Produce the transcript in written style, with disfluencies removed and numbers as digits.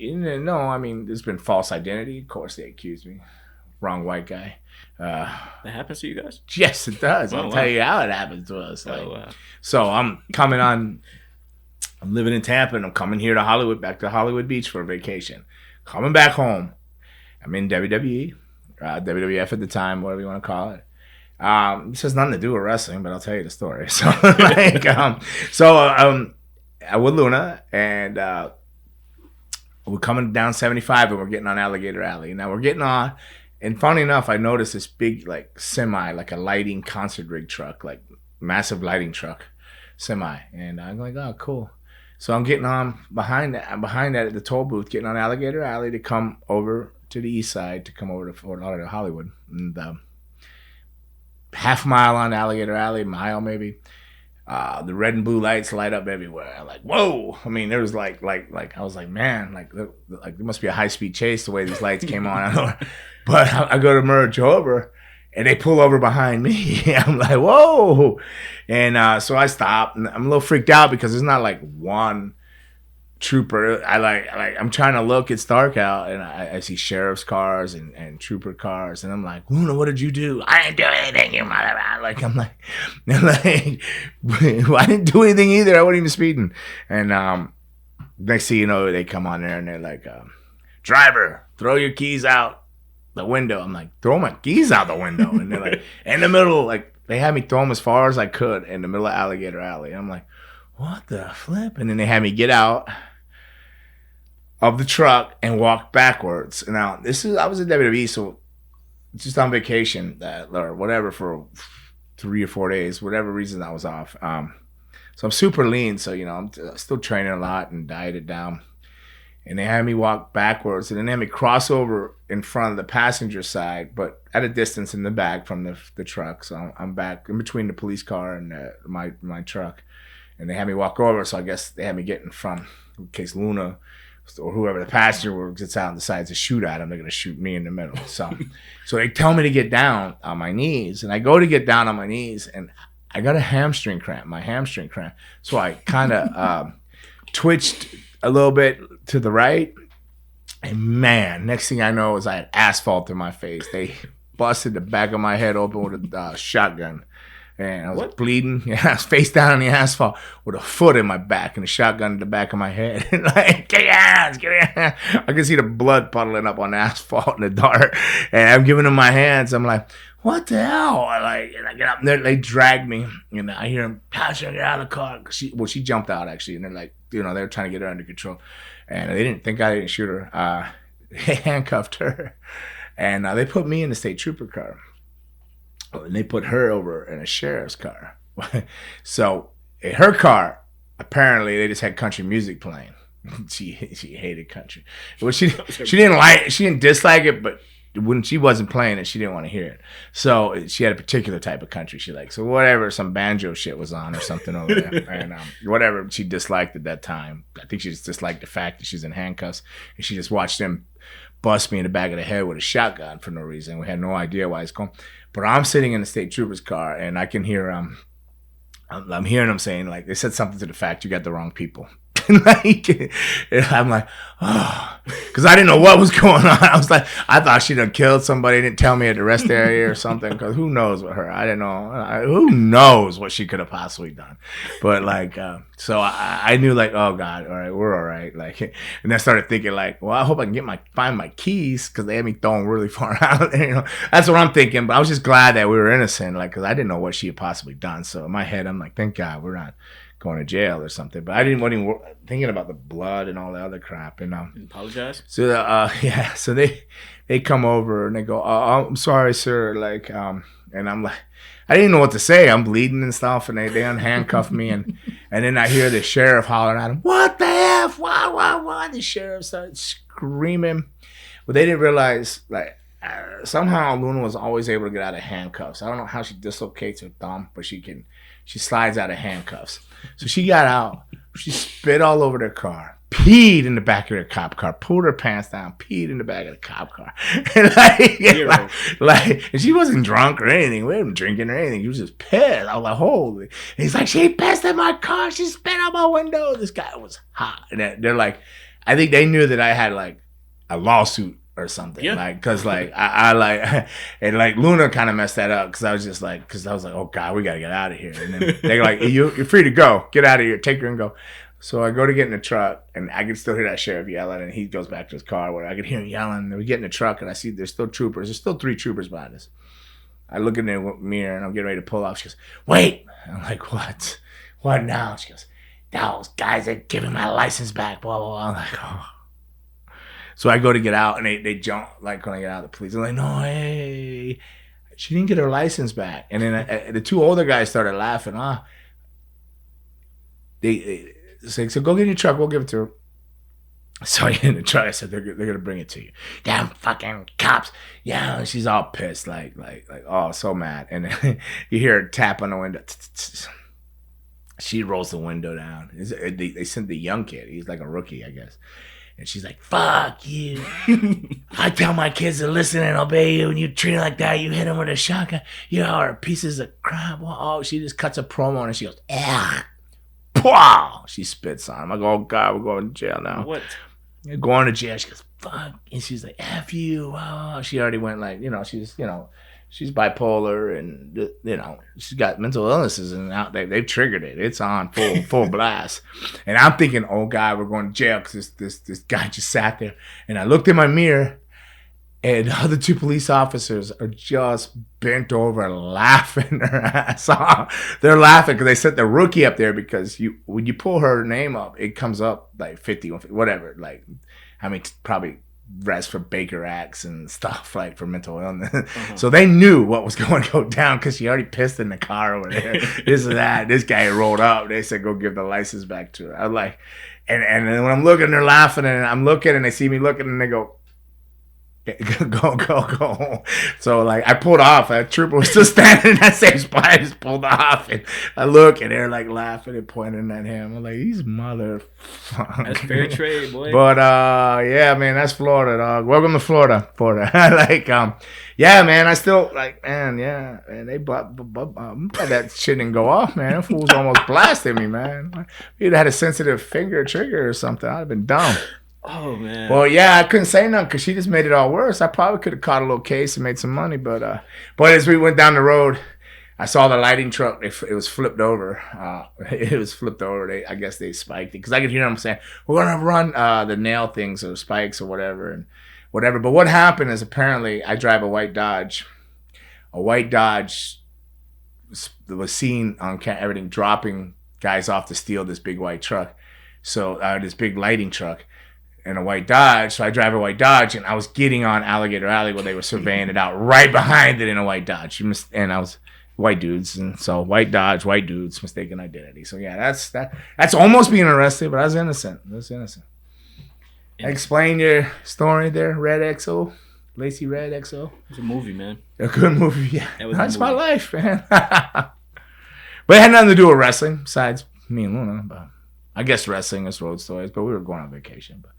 No, I mean, there's been false identity. Of course, they accused me. Wrong white guy. That happens to you guys? Yes, it does. I'll tell you how it happens to us. So I'm coming on. I'm living in Tampa, and I'm coming here to Hollywood, back to Hollywood Beach for a vacation. Coming back home. I'm in WWE, WWF at the time, whatever you want to call it. This has nothing to do with wrestling, but I'll tell you the story. So, I'm with Luna, and we're coming down 75, and we're getting on Alligator Alley. Now we're getting on, and funny enough, I noticed this big like semi, like a lighting concert rig truck, like massive lighting truck, semi, and I'm like, oh, cool. So I'm getting on behind that at the toll booth, getting on Alligator Alley to come over to the east side, to come over to Fort Lauderdale, Hollywood. And half mile on Alligator Alley, mile maybe, the red and blue lights light up everywhere. I'm like, whoa! I mean, there was like I was like, man, like there must be a high speed chase the way these lights came on. But I go to merge over, and they pull over behind me. I'm like, whoa! And so I stop, and I'm a little freaked out because there's not like one trooper. I'm trying to look. It's dark out, and I see sheriff's cars and trooper cars, and I'm like, Luna, what did you do? I didn't do anything, you mother. I'm like, well, I didn't do anything either. I wasn't even speeding. And next thing you know, they come on there and they're like, driver, throw your keys out the window. I'm like, throw my keys out the window. And they're like, in the middle, like they had me throw them as far as I could in the middle of Alligator Alley. I'm like, what the flip? And then they had me get out of the truck and walk backwards. Now, I was at WWE, so just on vacation or whatever for 3 or 4 days, whatever reason I was off. So I'm super lean, so I'm still training a lot and dieted down. And they had me walk backwards, and then they had me cross over in front of the passenger side, but at a distance in the back from the truck. So I'm back in between the police car and my truck, and they had me walk over. So I guess they had me get in front in case Luna or whoever the passenger gets out and decides to shoot at him. They're gonna shoot me in the middle. So they tell me to get down on my knees, and I go to get down on my knees, and I got a hamstring cramp. So I kind of twitched a little bit to the right, and man, next thing I know is I had asphalt in my face. They busted the back of my head open with a shotgun, and I was bleeding. Yeah, I was face down on the asphalt with a foot in my back and a shotgun in the back of my head. And like, get your hands. I can see the blood puddling up on the asphalt in the dark, and I'm giving them my hands. I'm like, what the hell? And I get up there, they drag me, and I hear them, Pasha, get out of the car. She jumped out actually, and they're like, they're trying to get her under control, and they didn't think I didn't shoot her. They handcuffed her, and they put me in the state trooper car, and they put her over in a sheriff's car. So in her car, apparently they just had country music playing. She hated country. Well, she didn't dislike it, but when she wasn't playing it, she didn't want to hear it. So she had a particular type of country she liked. So whatever, some banjo shit was on or something over there. And whatever she disliked at that time. I think she just disliked the fact that she's in handcuffs. And she just watched them bust me in the back of the head with a shotgun for no reason. We had no idea why it's going. But I'm sitting in the state trooper's car, and I can hear I'm hearing them saying, like, they said something to the fact, you got the wrong people. And I'm like, oh, because I didn't know what was going on. I was like, I thought she done killed somebody, didn't tell me at the rest area or something, because who knows with her? I didn't know. Who knows what she could have possibly done? But like, so I knew, like, oh God, all right, we're all right. Like, and I started thinking, like, well, I hope I can find my keys, because they had me thrown really far out. That's what I'm thinking. But I was just glad that we were innocent, like, because I didn't know what she had possibly done. So in my head, I'm like, thank God we're not going to jail or something. But I wasn't even thinking about the blood and all the other crap. And apologize. So yeah, so they come over and they go, oh, I'm sorry, sir. Like, and I'm like, I didn't know what to say. I'm bleeding and stuff, and they unhandcuff me, and then I hear the sheriff hollering at him, what the F? Why? The sheriff started screaming. But they didn't realize, like, somehow Luna was always able to get out of handcuffs. I don't know how she dislocates her thumb, but she slides out of handcuffs. So she got out. She spit all over their car, peed in the back of their cop car, pulled her pants down, peed in the back of the cop car. And and she wasn't drunk or anything. We weren't drinking or anything. She was just pissed. I was like, holy. And he's like, she pissed in my car. She spit out my window. This guy was hot. And they're like, I think they knew that I had like a lawsuit or something. Yeah. Like, cause like I like, and like Luna kind of messed that up. Cause I was just like, oh God, we gotta get out of here. And then they're like, you're free to go. Get out of here. Take her and go. So I go to get in the truck, and I can still hear that sheriff yelling, and he goes back to his car where I can hear him yelling. And we get in the truck, and I see there's still troopers. There's still 3 troopers behind us. I look in the mirror, and I'm getting ready to pull off. She goes, wait. I'm like, what? What now? She goes, those guys are giving my license back, blah, blah, blah. I'm like, oh. So I go to get out, and they jump, like, when I get out of the police. I'm like, no, hey. She didn't get her license back. And then the 2 older guys started laughing. They said, so go get in your truck. We'll give it to her. So I get in the truck. I said, they're going to bring it to you. Damn fucking cops. Yeah, and she's all pissed, like, oh, so mad. And then you hear her tap on the window. She rolls the window down. They sent the young kid. He's like a rookie, I guess. And she's like, fuck you. I tell my kids to listen and obey you, and you treat her like that. You hit them with a shotgun. You are pieces of crap. Oh, she just cuts a promo, and she goes, ah. Wow. She spits on him. I go, oh, God, we're going to jail now. What? You're going to jail. She goes, fuck. And she's like, F you. Oh. She already went like, she's bipolar, and, she's got mental illnesses, and out they've triggered it. It's on full blast. And I'm thinking, oh, God, we're going to jail because this guy just sat there. And I looked in my mirror, and the other 2 police officers are just bent over laughing their ass off. They're laughing because they set the rookie up there because when you pull her name up, it comes up like 50, whatever. Like, I mean, probably rest for Baker Acts and stuff, like for mental illness. Uh-huh. So they knew what was going to go down because she already pissed in the car over there. This and that. This guy rolled up. They said, go give the license back to her. I was like, and then when I'm looking, they're laughing, and I'm looking, and they see me looking, and they go, go. So like I pulled off. That trooper was still standing in that same spot. I just pulled off, and I look, and they're like laughing and pointing at him. I'm like, these motherfuckers. That's fair trade, boy. But yeah, man, that's Florida, dog. Welcome to Florida. Like, yeah, man, I still like, man, yeah, man, they that shit didn't go off, man. That fool's almost blasted me, man. If he'd had a sensitive finger trigger or something, I'd have been dumb. Oh, man. Well, yeah, I couldn't say nothing because she just made it all worse. I probably could have caught a little case and made some money. But as we went down the road, I saw the lighting truck. It was flipped over. It was flipped over. I guess they spiked it because I could hear them saying, we're going to run the nail things or spikes or whatever. But what happened is apparently I drive a white Dodge. A white Dodge was seen on everything dropping guys off to steal this big white truck. So this big lighting truck. In a white Dodge, so I drive a white Dodge, and I was getting on Alligator Alley where they were surveying it out right behind it in a white Dodge. And I was white dudes, and so white Dodge, white dudes, mistaken identity. So yeah, that's almost being arrested, but I was innocent. Yeah. Explain your story there, Red XO, Lacey Red XO. It's a movie, man. A good movie, yeah. That's my life, man. But it had nothing to do with wrestling besides me and Luna. But I guess wrestling is road stories, but we were going on vacation. But